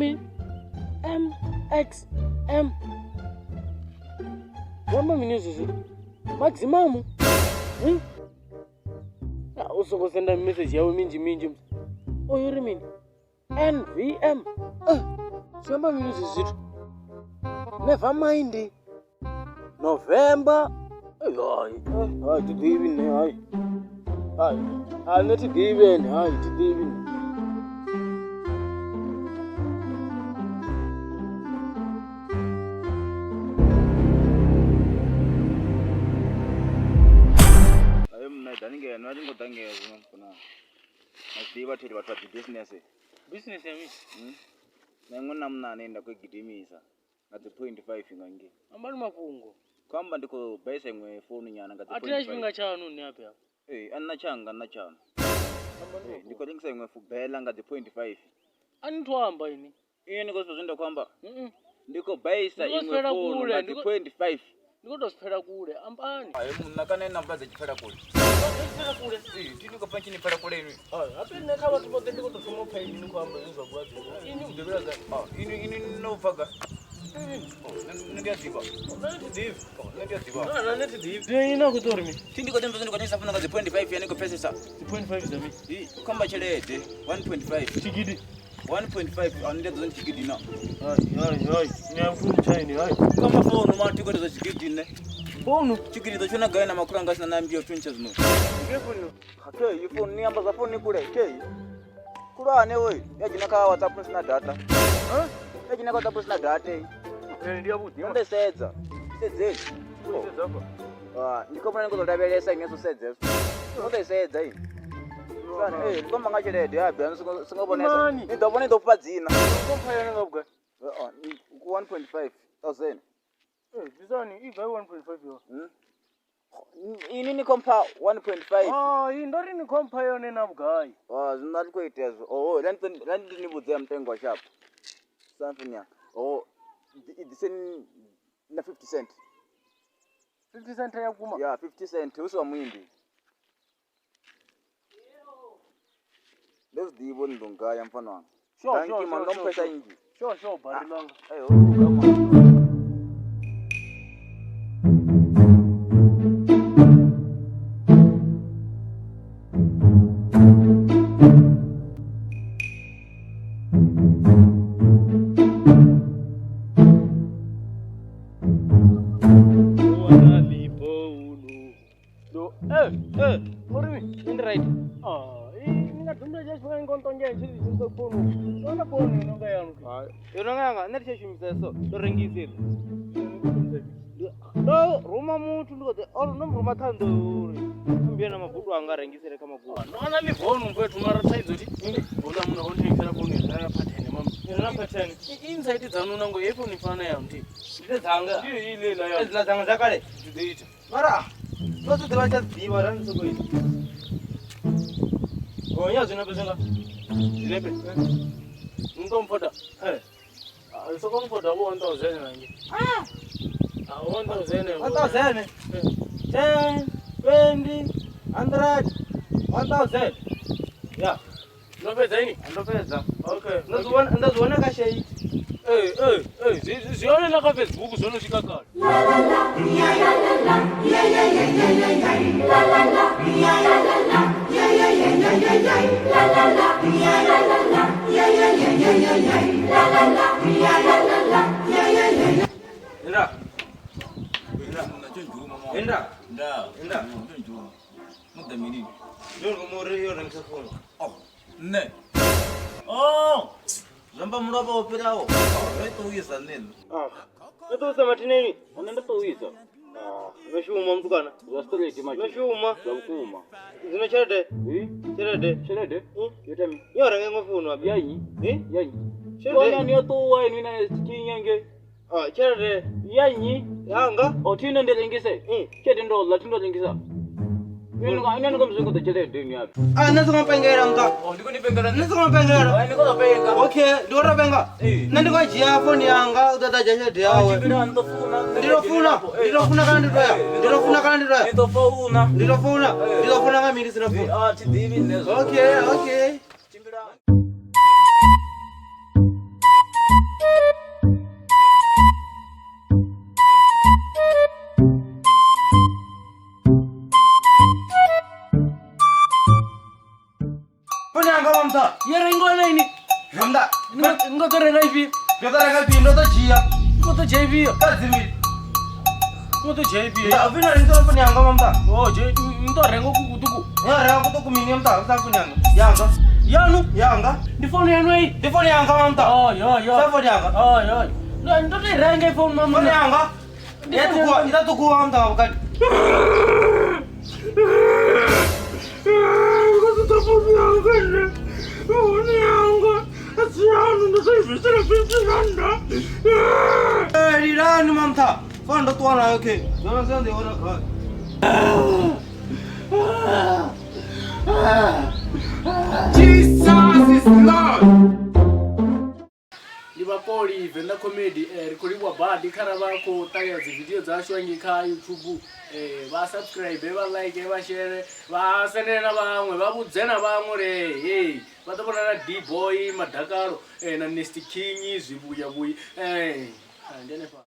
me MXM. Wama minusu maximum. Also go send a message yawe minji. Oh, you mean NVM? Wama minusu. Never mind. November. Ay, today even ay. I'll not today even today even. Business ya mimi. Nangona mna anaenda kwa kidimisa. Ngati 0.5 ngange. Ambali mafungo. Kwamba ndiko baisa ngwe phone nyana ngati 0.5. Atira chipinga chanu ni hapi hapo. Anna changa. Ndiko lingisa ngwe fubela ngati 0.5. Anitwamba ini. Niko sozenda kwamba. Ndiko baisa ngwe phone ngati 0.5. Ndiko dosipera kule ambani. Munakana namba za chipera kule. Chipera kule. Ndiko panchi ni pera kule ini. Apene kama tupote ndiko tosomo pay ni kwamba inzo bwazi. Ini udebera za. Ini no faga. Ndio diva. Neti diva. Ina kutorimi. Tindi kwa tembo zini kwa nisa funa kazi 0.5 yani kwa pesa sa. 0.5 za mimi. Kamba chelete 1.5. Chigidi. 1.5 anende zoni chigidi na. Nyamfu chaini Kama phone mati kwa chigidi ne. Phone chigidi to chona gaina makuranga sina nambio twinches no. Ngefuno. Hake phone ni amba za phone kule ke. Kurane we. Yajina ka WhatsApp sina data. Yajina ka WhatsApp sina data. Ndio budi. Onde sedza. Sedzeli. Sedza hapa. Ndiko mwana ngozodabelesa ineso sedza. Onde sedza hii. Sana koma ngachelede yapi singobonesa. Ndobone ndopa dzina. Kompa yana ngabwa. 1.5,000. Bizani iva 1.5 yo. Ini ni kompa 1.5. Hii ndori ni kompa yone na bgai. Zinali kuitezo. Landi nibudzea mtengo sharp. Something ya. It's na 50 cent. 50 cent ya kuma. Yeah, 50 cent uso mwindi. Let's dibo ndongaya mfano wangu. Sure. Mando pesa ingi. Sure, bari longa. Ayo, kama. Roma mutu ndikote nomroma thandori ambiyana mabudu anga rengisere kama kuwa nona ni phone mfethu mara saizo ti bona muna ontengisera phone ya pattern mama ina pattern inside dzanuna ngo iPhone ifana ya mti ite dzanga ile la ya dzila dzanga zakale dziita mara tozo dzavacha dziva rani soko iti gonya zina besenga zilepe ndomfoda soko mfoda 1000 nangi 1,000. 10, 20, 100, 1,000. Yeah. No pesa ini? No pesa. Okay. Ndazuona kashe. Zione na kwa Facebook zono shikaka. La la la, ya ya la la, ya ya ya ya ya ya. La la la, ya ya la la, ya ya ya ya ya ya. La la la, ya ya la la, ya ya ya ya ya ya. La la la, ya ya la la, ya ya ya ya. Venda. Venda. Muda mini. Ndio ngomore hiyo na msafoni. Ne. Zamba mraba operao. Wewe uyisa neno. Wewe sema tineni? Unaenda tu uyisa. Umeshuma mtu kana. Wastoreti maji. Umeshuma. Zakuma. Zina cherede? Cherede. Yotami. Yora ngofuna byanyi. Yanyi. Cherede ni otu wa ni na kinyenge. Cherede. Yanyi. Yanga. Otina ndelengise. Chede ndo latindo lengisa. Ina ngo mzungu tachele demi yapi. Nazo ngapengera nga. Ndiko nipengera. Nazo ngapengera. Niko napenga. Okay, ndora penga. Nandiko jia phone yanga utataja chede yawe. Ndilofuna kana ndoya. Ndilofuna ngamiri sinafuna. Tidivi nezo. Okay. renga ipi. Yo ta renga pi ndo to jia. Moto JP. Kazimi. Moto JP. Ya vina ndo phone yanga mamta. Oh, ndo renga kukutuku. Ya renga kutuku mini mamta sa phone yanga. Yanga. Yanu. Yanga. Di phone yanu hii. Di phone yanga mamta. Oh, yo. Sa phone yanga. Oh, yo. Ndo renga phone mama. Phone yanga. Ita tuku mamta wakati. Rirani mamta. Fanda tuana yoke. Jona sande ora kha. Jesus is Lord. Vhakoli Venda comedy rikolibwa badi kana vako taya video dzashu ngika YouTube va subscribe va like va share va sendela vamwe va budzena vamwe re hey va ta bona na D boy madakaro na Nest King zvibuya buyi ndene pa